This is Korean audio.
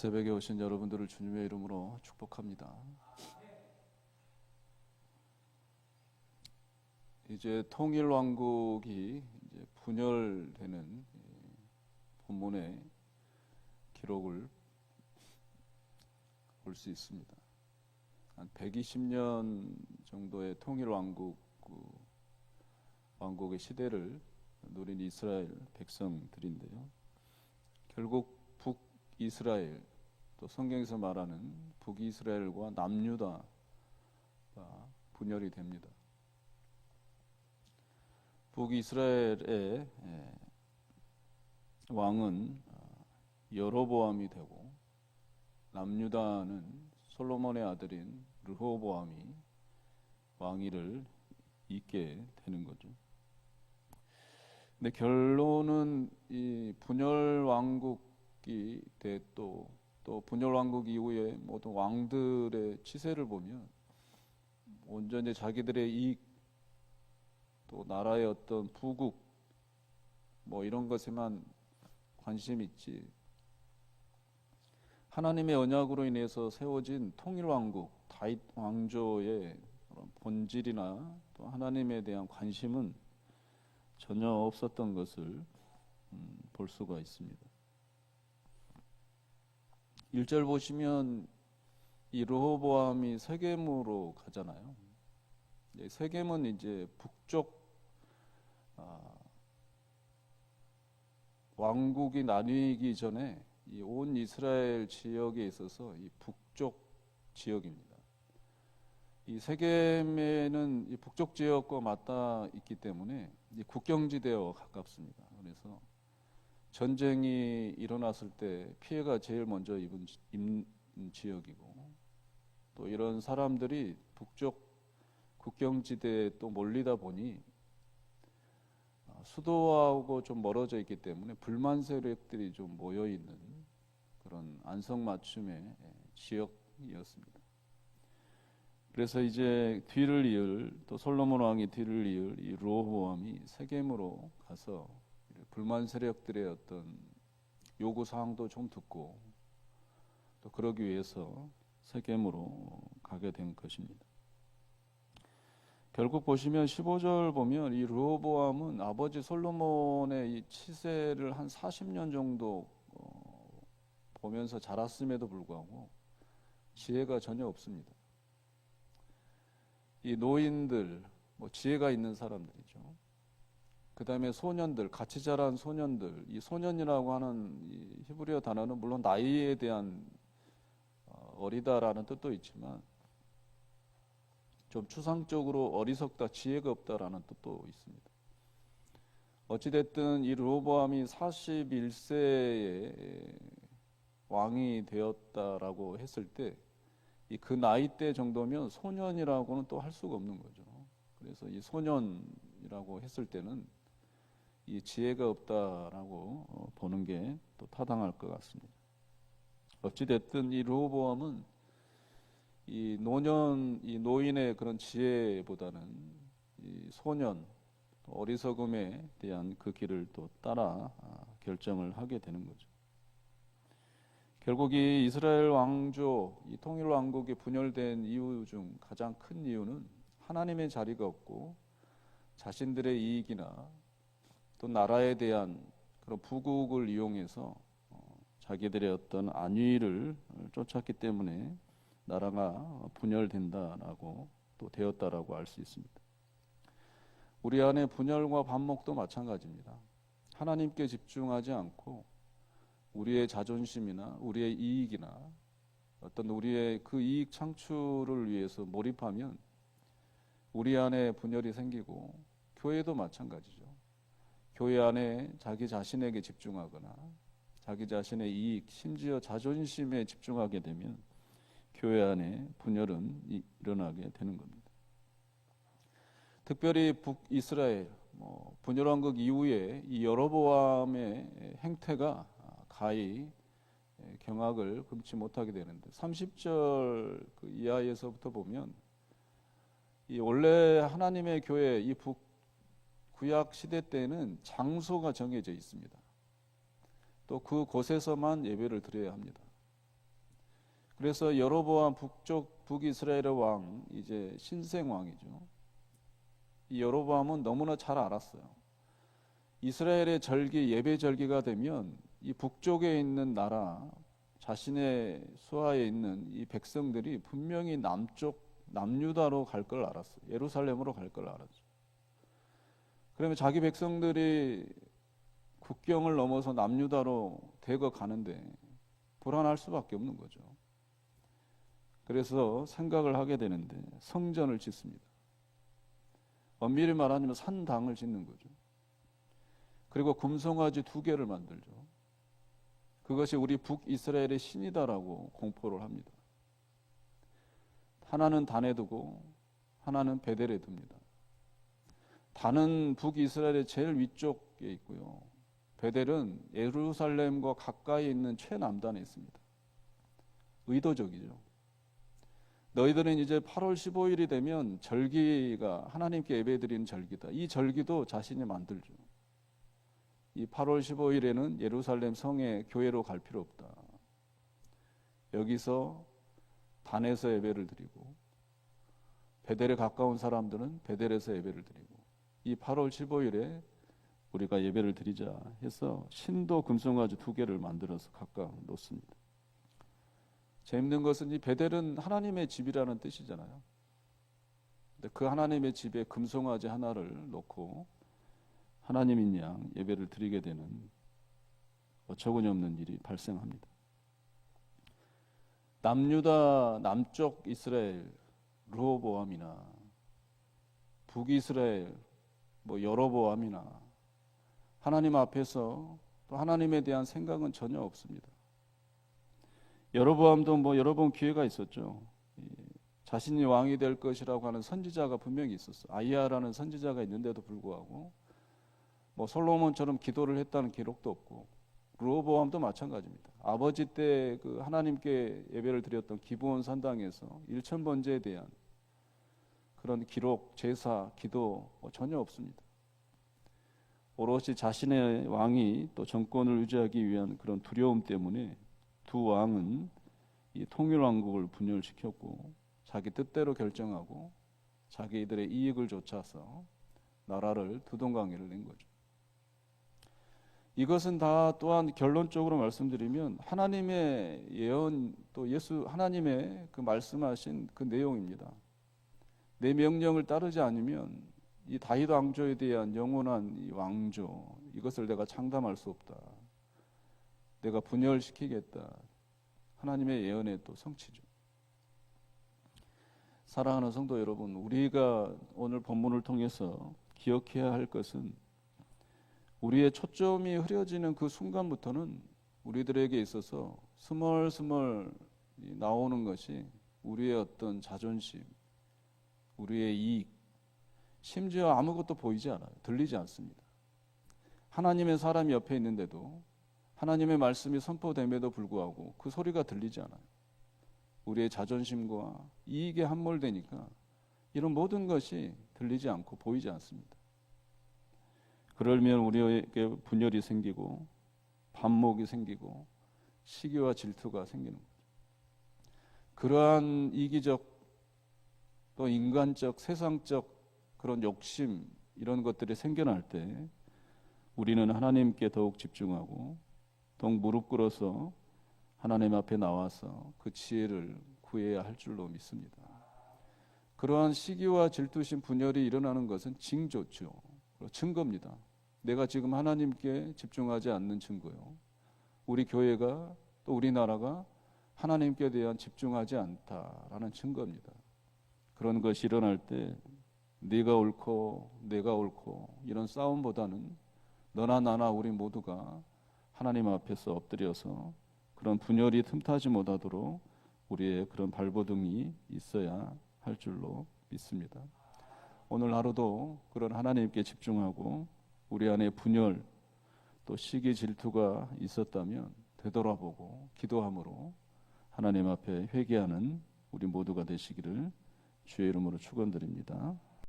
새벽에 오신 여러분들을 주님의 이름으로 축복합니다. 이제 통일왕국이 이제 분열되는 본문의 기록을 볼 수 있습니다. 한 120년 정도의 왕국의 시대를 누린 이스라엘 백성들인데요. 결국 북이스라엘, 또 성경에서 말하는 북이스라엘과 남유다가 분열이 됩니다. 북이스라엘의 왕은 여로보암이 되고, 남유다는 솔로몬의 아들인 르호보암이 왕위를 잇게 되는 거죠. 근데 결론은 이 분열 왕국이 또 분열 왕국 이후에 모든 왕들의 치세를 보면 온전히 자기들의 이익, 또 나라의 어떤 부국 이런 것에만 관심이 있지, 하나님의 언약으로 인해서 세워진 통일왕국 다윗 왕조의 본질이나 또 하나님에 대한 관심은 전혀 없었던 것을 볼 수가 있습니다. 1절 보시면 이 르호보암이 세겜으로 가잖아요. 세겜은 이제 북쪽 왕국이 나뉘기 전에 이 온 이스라엘 지역에 있어서 이 북쪽 지역입니다. 이 세겜에는 이 북쪽 지역과 맞닿아 있기 때문에 이 국경지대와 가깝습니다. 그래서 전쟁이 일어났을 때 피해가 제일 먼저 입은 지역이고, 또 이런 사람들이 북쪽 국경지대에 또 몰리다 보니 수도하고 좀 멀어져 있기 때문에 불만 세력들이 좀 모여 있는 그런 안성맞춤의 지역이었습니다. 그래서 이제 또 솔로몬 왕이 뒤를 이을 이 르호보암이 세겜으로 가서 불만 세력들의 어떤 요구 사항도 좀 듣고, 또 그러기 위해서 세겜으로 가게 된 것입니다. 결국 보시면 15절 보면 이 르호보암은 아버지 솔로몬의 이 치세를 한 40년 정도 보면서 자랐음에도 불구하고 지혜가 전혀 없습니다. 이 노인들, 지혜가 있는 사람들이죠. 그 다음에 소년들, 같이 자란 소년들, 이 소년이라고 하는 이 히브리어 단어는 물론 나이에 대한 어리다라는 뜻도 있지만 좀 추상적으로 어리석다, 지혜가 없다라는 뜻도 있습니다. 어찌됐든 이 르호보암이 41세에 왕이 되었다라고 했을 때 그 나이대 정도면 소년이라고는 또 할 수가 없는 거죠. 그래서 이 소년이라고 했을 때는 이 지혜가 없다라고 보는 게 또 타당할 것 같습니다. 어찌됐든 이 르호보암은 이 노인의 그런 지혜보다는 이 소년, 어리석음에 대한 그 길을 또 따라 결정을 하게 되는 거죠. 결국 이 이스라엘 왕조, 이 통일 왕국이 분열된 이유 중 가장 큰 이유는 하나님의 자리가 없고 자신들의 이익이나 또 나라에 대한 그런 부국을 이용해서 자기들의 어떤 안위를 쫓았기 때문에 나라가 분열된다라고 또 되었다라고 알 수 있습니다. 우리 안에 분열과 반목도 마찬가지입니다. 하나님께 집중하지 않고 우리의 자존심이나 우리의 이익이나 어떤 우리의 그 이익 창출을 위해서 몰입하면 우리 안에 분열이 생기고, 교회도 마찬가지죠. 교회 안에 자기 자신에게 집중하거나 자기 자신의 이익, 심지어 자존심에 집중하게 되면 교회 안에 분열은 일어나게 되는 겁니다. 특별히 북이스라엘 분열왕국 이후에 이 여로보암의 행태가 가히 경악을 금치 못하게 되는데, 30절 그 이하에서부터 보면 이 원래 하나님의 교회, 이 구약 시대 때는 장소가 정해져 있습니다. 또 그 곳에서만 예배를 드려야 합니다. 그래서 여로보암 북이스라엘의 왕, 이제 신생 왕이죠. 이 여로보암은 너무나 잘 알았어요. 이스라엘의 절기, 예배 절기가 되면 이 북쪽에 있는 나라, 자신의 수하에 있는 이 백성들이 분명히 남유다로 갈 걸 알았어요. 예루살렘으로 갈 걸 알았죠. 그러면 자기 백성들이 국경을 넘어서 남유다로 대거 가는데 불안할 수밖에 없는 거죠. 그래서 생각을 하게 되는데 성전을 짓습니다. 엄밀히 말하면 산당을 짓는 거죠. 그리고 금송아지 2개를 만들죠. 그것이 우리 북이스라엘의 신이다라고 공포를 합니다. 하나는 단에 두고 하나는 베델에 둡니다. 단은 북이스라엘의 제일 위쪽에 있고요. 베델은 예루살렘과 가까이 있는 최남단에 있습니다. 의도적이죠. 너희들은 이제 8월 15일이 되면 절기가 하나님께 예배드리는 절기다. 이 절기도 자신이 만들죠. 이 8월 15일에는 예루살렘 성에 교회로 갈 필요 없다. 여기서 단에서 예배를 드리고 베델에 가까운 사람들은 베델에서 예배를 드리고 이 8월 15일에 우리가 예배를 드리자 해서 신도 금송아지 2개를 만들어서 각각 놓습니다. 재밌는 것은 이 베델은 하나님의 집이라는 뜻이잖아요. 근데 그 하나님의 집에 금송아지 하나를 놓고 하나님인 양 예배를 드리게 되는 어처구니 없는 일이 발생합니다. 남유다 남쪽 이스라엘 르호보암이나 북이스라엘 여로보암이나 하나님 앞에서 또 하나님에 대한 생각은 전혀 없습니다. 여로보암도 여러 번 기회가 있었죠. 자신이 왕이 될 것이라고 하는 선지자가 분명히 있었어요. 아이야라는 선지자가 있는데도 불구하고 솔로몬처럼 기도를 했다는 기록도 없고 르호보암도 마찬가지입니다. 아버지 때 그 하나님께 예배를 드렸던 기브온 산당에서 1000번제에 대한 그런 기록, 제사, 기도 전혀 없습니다. 오롯이 자신의 왕이 또 정권을 유지하기 위한 그런 두려움 때문에 두 왕은 이 통일왕국을 분열시켰고 자기 뜻대로 결정하고 자기들의 이익을 쫓아서 나라를 두동강에를 낸 거죠. 이것은 다 또한 결론적으로 말씀드리면 하나님의 예언 또 하나님의 그 말씀하신 그 내용입니다. 내 명령을 따르지 않으면 이 다윗 왕조에 대한 영원한 이 왕조 이것을 내가 장담할 수 없다. 내가 분열시키겠다. 하나님의 예언의 또 성취죠. 사랑하는 성도 여러분, 우리가 오늘 본문을 통해서 기억해야 할 것은 우리의 초점이 흐려지는 그 순간부터는 우리들에게 있어서 스멀스멀 나오는 것이 우리의 어떤 자존심, 우리의 이익, 심지어 아무것도 보이지 않아요. 들리지 않습니다. 하나님의 사람이 옆에 있는데도 하나님의 말씀이 선포됨에도 불구하고 그 소리가 들리지 않아요. 우리의 자존심과 이익에 함몰되니까 이런 모든 것이 들리지 않고 보이지 않습니다. 그러면 우리에게 분열이 생기고 반목이 생기고 시기와 질투가 생기는 거죠. 그러한 이기적 또 인간적 세상적 그런 욕심 이런 것들이 생겨날 때 우리는 하나님께 더욱 집중하고 더욱 무릎 꿇어서 하나님 앞에 나와서 그 지혜를 구해야 할 줄로 믿습니다. 그러한 시기와 질투심 분열이 일어나는 것은 징조죠. 증거입니다. 내가 지금 하나님께 집중하지 않는 증거요. 우리 교회가 또 우리나라가 하나님께 대한 집중하지 않다라는 증거입니다. 그런 것이 일어날 때 네가 옳고 내가 옳고 이런 싸움보다는 너나 나나 우리 모두가 하나님 앞에서 엎드려서 그런 분열이 틈타지 못하도록 우리의 그런 발버둥이 있어야 할 줄로 믿습니다. 오늘 하루도 그런 하나님께 집중하고 우리 안에 분열 또 시기 질투가 있었다면 되돌아보고 기도함으로 하나님 앞에 회개하는 우리 모두가 되시기를 주의 이름으로 축원드립니다.